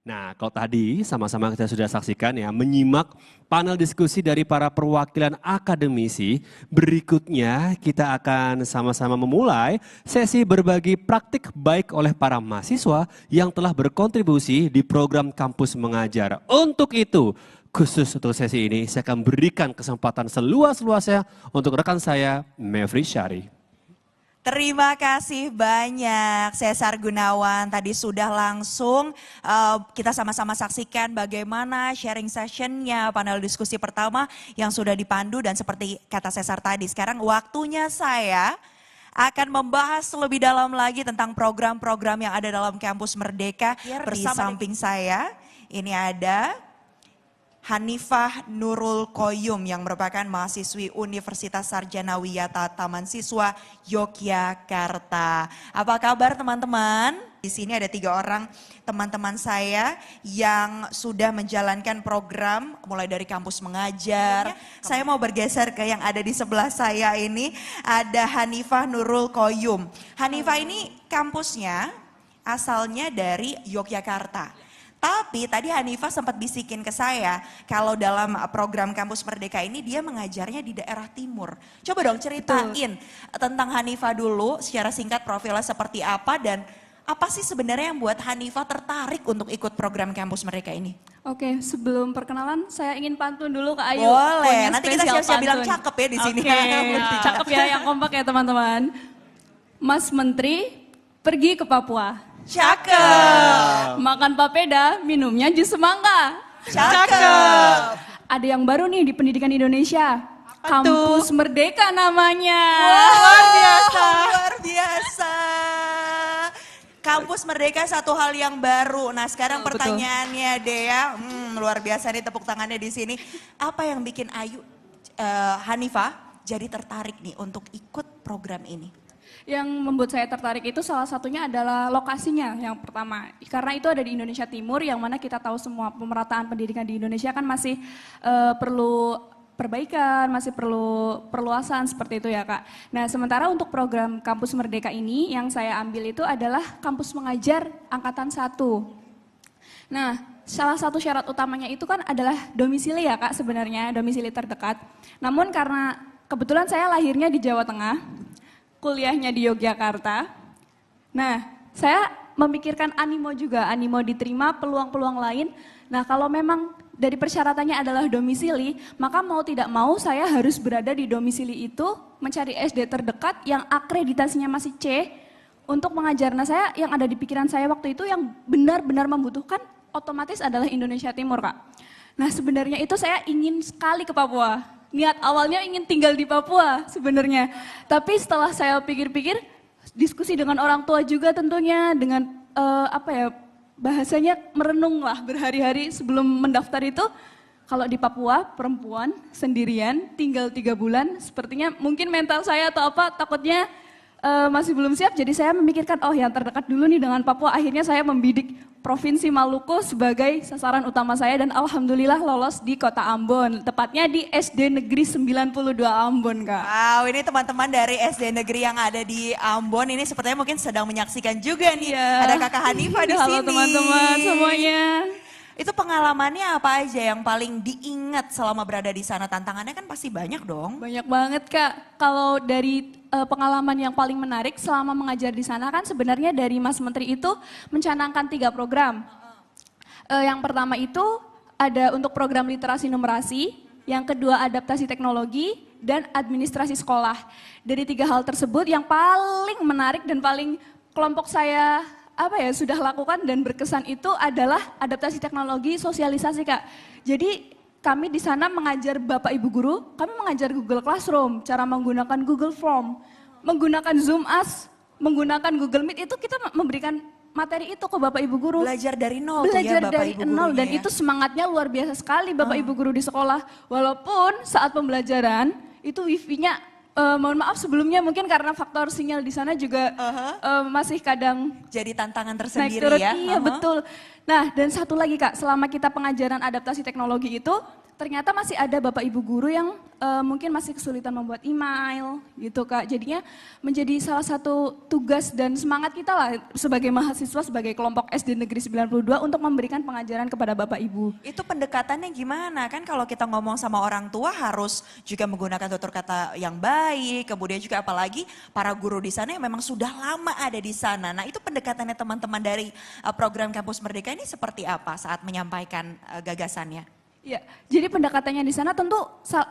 Nah, kalau tadi sama-sama kita sudah saksikan ya, menyimak panel diskusi dari para perwakilan akademisi. Berikutnya kita akan sama-sama memulai sesi berbagi praktik baik oleh para mahasiswa yang telah berkontribusi di program kampus mengajar. Untuk itu, khusus untuk sesi ini saya akan berikan kesempatan seluas-luasnya untuk rekan saya, Mevri Syari. Terima kasih banyak Cesar Gunawan. Tadi sudah langsung kita sama-sama saksikan bagaimana sharing sessionnya panel diskusi pertama yang sudah dipandu dan seperti kata Cesar tadi. Sekarang waktunya saya akan membahas lebih dalam lagi tentang program-program yang ada dalam Kampus Merdeka. Di samping saya ini ada Hanifah Nurul Koyum yang merupakan mahasiswi Universitas Sarjana Wiyata Taman Siswa Yogyakarta. Apa kabar teman-teman? Di sini ada 3 orang teman-teman saya yang sudah menjalankan program mulai dari kampus mengajar. Saya mau bergeser ke yang ada di sebelah saya ini, ada Hanifah Nurul Koyum. Hanifah ini kampusnya asalnya dari Yogyakarta. Tapi tadi Hanifah sempat bisikin ke saya kalau dalam program Kampus Merdeka ini dia mengajarnya di daerah timur. Coba dong ceritain tentang Hanifah dulu secara singkat profilnya seperti apa dan apa sih sebenarnya yang buat Hanifah tertarik untuk ikut program Kampus Merdeka ini? Oke, sebelum perkenalan saya ingin pantun dulu Kak Ayu. Boleh, nanti kita siap-siap bilang cakep ya di sini. Oke, cakep ya yang kompak ya teman-teman. Mas Menteri pergi ke Papua. Cakep. Makan papeda, minumnya jus semangka. Cakep. Ada yang baru nih di pendidikan Indonesia. Kampus Merdeka namanya. Luar biasa. Luar biasa. Kampus Merdeka satu hal yang baru. Nah sekarang pertanyaannya Dea, luar biasa nih tepuk tangannya di sini. Apa yang bikin Ayu, Hanifah jadi tertarik nih untuk ikut program ini? Yang membuat saya tertarik itu salah satunya adalah lokasinya yang pertama. Karena itu ada di Indonesia Timur yang mana kita tahu semua pemerataan pendidikan di Indonesia kan masih perlu perbaikan, masih perlu perluasan seperti itu ya Kak. Nah sementara untuk program Kampus Merdeka ini yang saya ambil itu adalah kampus mengajar angkatan 1. Nah salah satu syarat utamanya itu kan adalah domisili ya Kak sebenarnya, domisili terdekat. Namun karena kebetulan saya lahirnya di Jawa Tengah, kuliahnya di Yogyakarta. Nah, saya memikirkan animo juga, animo diterima, peluang-peluang lain. Nah, kalau memang dari persyaratannya adalah domisili, maka mau tidak mau saya harus berada di domisili itu, mencari SD terdekat yang akreditasinya masih C untuk mengajar. Nah, saya yang ada di pikiran saya waktu itu yang benar-benar membutuhkan otomatis adalah Indonesia Timur, Kak. Nah, sebenarnya itu saya ingin sekali ke Papua. Niat awalnya ingin tinggal di Papua sebenarnya. Tapi setelah saya pikir-pikir, diskusi dengan orang tua juga tentunya dengan bahasanya merenung lah berhari-hari sebelum mendaftar itu. Kalau di Papua perempuan sendirian tinggal 3 bulan, sepertinya mungkin mental saya atau apa takutnya masih belum siap. Jadi saya memikirkan yang terdekat dulu nih dengan Papua. Akhirnya saya membidik Provinsi Maluku sebagai sasaran utama saya dan alhamdulillah lolos di Kota Ambon. Tepatnya di SD Negeri 92 Ambon, Kak. Wow, ini teman-teman dari SD Negeri yang ada di Ambon ini sepertinya mungkin sedang menyaksikan juga nih. Ada Kakak Hanifah di sini. Halo teman-teman semuanya. Itu pengalamannya apa aja yang paling diingat selama berada di sana? Tantangannya kan pasti banyak dong. Banyak banget Kak. Kalau dari pengalaman yang paling menarik selama mengajar di sana kan sebenarnya dari Mas Menteri itu mencanangkan 3 program. Yang pertama itu ada untuk program literasi numerasi, yang kedua adaptasi teknologi, dan administrasi sekolah. Dari 3 hal tersebut yang paling menarik dan paling kelompok saya sudah lakukan dan berkesan itu adalah adaptasi teknologi sosialisasi Kak. Jadi kami di sana mengajar Bapak Ibu guru, kami mengajar Google Classroom, cara menggunakan Google Form, menggunakan Zoom As, menggunakan Google Meet, itu kita memberikan materi itu ke Bapak Ibu guru. Belajar dari nol Belajar tuh ya Bapak dari Ibu nol dan gurunya, itu semangatnya luar biasa sekali Bapak Ibu guru di sekolah. Walaupun saat pembelajaran itu wifi-nya mohon maaf sebelumnya mungkin karena faktor sinyal di sana juga masih kadang jadi tantangan naik tersendiri turun. ya. Iya betul. Nah, dan satu lagi Kak, selama kita pengajaran adaptasi teknologi itu, ternyata masih ada Bapak Ibu guru yang mungkin masih kesulitan membuat email gitu Kak. Jadinya menjadi salah satu tugas dan semangat kita lah sebagai mahasiswa, sebagai kelompok SD Negeri 92 untuk memberikan pengajaran kepada Bapak Ibu. Itu pendekatannya gimana? Kan kalau kita ngomong sama orang tua harus juga menggunakan tutur kata yang baik, kemudian juga apalagi para guru di sana yang memang sudah lama ada di sana. Nah itu pendekatannya teman-teman dari program Kampus Merdeka ini seperti apa saat menyampaikan gagasannya? Ya, jadi pendekatannya di sana tentu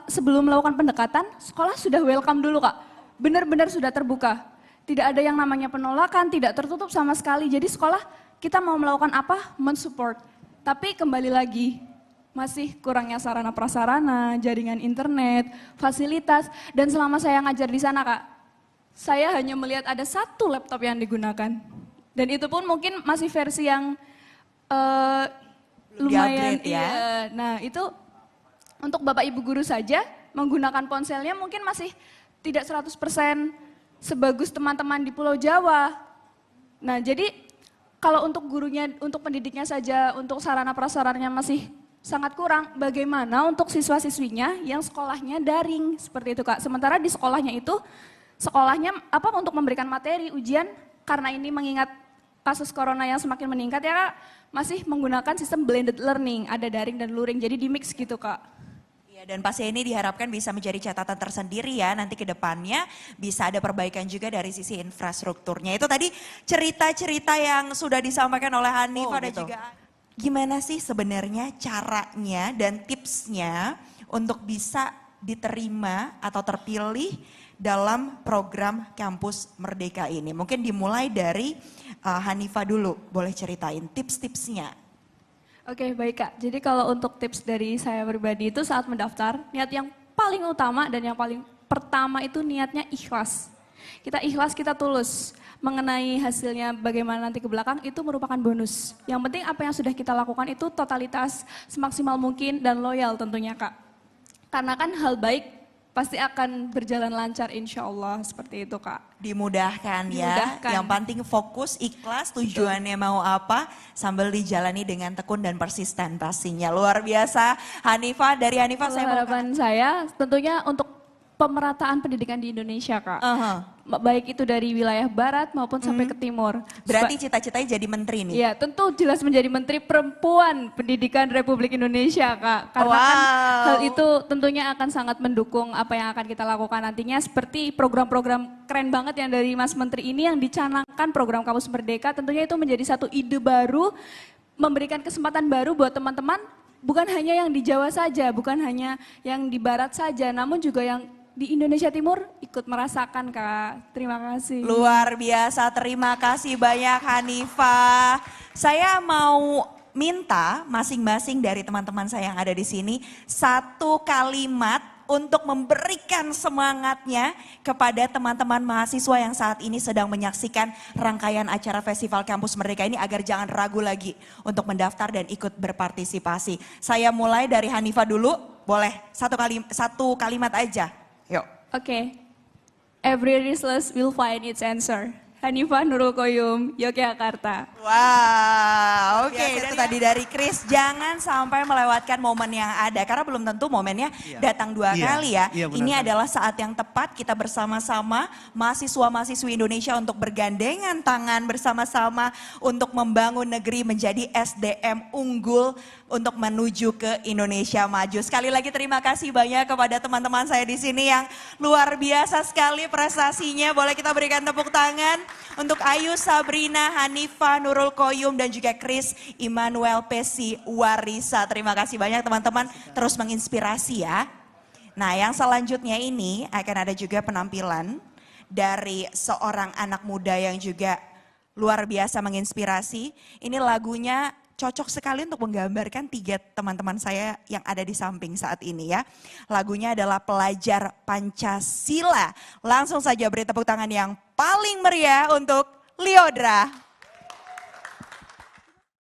sebelum melakukan pendekatan, sekolah sudah welcome dulu Kak. Benar-benar sudah terbuka. Tidak ada yang namanya penolakan, tidak tertutup sama sekali. Jadi sekolah kita mau melakukan apa? Mensupport. Tapi kembali lagi, masih kurangnya sarana prasarana, jaringan internet, fasilitas. Dan selama saya ngajar di sana Kak, saya hanya melihat ada satu laptop yang digunakan. Dan itu pun mungkin masih versi yang lumayan Upgrade ya. iya. Nah itu untuk Bapak Ibu guru saja menggunakan ponselnya mungkin masih tidak 100% sebagus teman-teman di Pulau Jawa. Nah jadi kalau untuk gurunya, untuk pendidiknya saja, untuk sarana prasarannya masih sangat kurang, bagaimana untuk siswa-siswinya yang sekolahnya daring seperti itu Kak. Sementara di sekolahnya itu, sekolahnya apa untuk memberikan materi, ujian, karena ini mengingat kasus corona yang semakin meningkat ya Kak, masih menggunakan sistem blended learning, ada daring dan luring, jadi di mix gitu Kak. Ya, dan pasti ini diharapkan bisa menjadi catatan tersendiri ya, nanti ke depannya bisa ada perbaikan juga dari sisi infrastrukturnya. Itu tadi cerita-cerita yang sudah disampaikan oleh Hanifah dan gitu. juga gimana sih sebenarnya caranya dan tipsnya untuk bisa diterima atau terpilih dalam program Kampus Merdeka ini. Mungkin dimulai dari Hanifah dulu, boleh ceritain tips-tipsnya. Oke baik Kak, jadi kalau untuk tips dari saya pribadi itu saat mendaftar, niat yang paling utama dan yang paling pertama itu niatnya ikhlas. Kita ikhlas, kita tulus. Mengenai hasilnya bagaimana nanti ke belakang itu merupakan bonus. Yang penting apa yang sudah kita lakukan itu totalitas semaksimal mungkin dan loyal tentunya Kak. Karena kan hal baik pasti akan berjalan lancar insya Allah seperti itu Kak. Dimudahkan ya, Dimudahkan. yang penting fokus, ikhlas, tujuannya mau apa sambil dijalani dengan tekun dan persisten pastinya. Luar biasa Hanifah, dari Hanifah saya mau Harapan saya tentunya untuk pemerataan pendidikan di Indonesia Kak. Baik itu dari wilayah barat maupun sampai ke timur. berarti cita-citanya jadi menteri nih? Ya tentu jelas menjadi Menteri Perempuan Pendidikan Republik Indonesia Kak. Karena kan hal itu tentunya akan sangat mendukung apa yang akan kita lakukan nantinya. Seperti program-program keren banget yang dari Mas Menteri ini yang dicanangkan program Kampus Merdeka. Tentunya itu menjadi satu ide baru, memberikan kesempatan baru buat teman-teman. Bukan hanya yang di Jawa saja, bukan hanya yang di barat saja, namun juga yang di Indonesia Timur ikut merasakan Kak. Terima kasih. Luar biasa, terima kasih banyak Hanifah. Saya mau minta masing-masing dari teman-teman saya yang ada di sini satu kalimat untuk memberikan semangatnya kepada teman-teman mahasiswa yang saat ini sedang menyaksikan rangkaian acara Festival Kampus Merdeka ini agar jangan ragu lagi untuk mendaftar dan ikut berpartisipasi. Saya mulai dari Hanifah dulu, boleh satu kalimat aja. Yuk. Oke. Every restless will find its answer. Hanifah Nurul Qoyum, Yogyakarta. Wow, oke. Itu tadi dari Chris. Jangan sampai melewatkan momen yang ada. Karena belum tentu momennya datang dua kali ya. Ini adalah saat yang tepat kita bersama-sama mahasiswa-mahasiswi Indonesia untuk bergandengan tangan bersama-sama untuk membangun negeri menjadi SDM unggul untuk menuju ke Indonesia maju. Sekali lagi terima kasih banyak kepada teman-teman saya di sini yang luar biasa sekali prestasinya. Boleh kita berikan tepuk tangan untuk Ayu, Sabrina, Hanifah, Nurul Qoyum dan juga Chris Immanuel Pesi Warisa. Terima kasih banyak teman-teman, terus menginspirasi ya. Nah yang selanjutnya ini akan ada juga penampilan dari seorang anak muda yang juga luar biasa menginspirasi. Ini lagunya cocok sekali untuk menggambarkan tiga teman-teman saya yang ada di samping saat ini ya. Lagunya adalah Pelajar Pancasila. Langsung saja beri tepuk tangan yang paling meriah untuk Lyodra.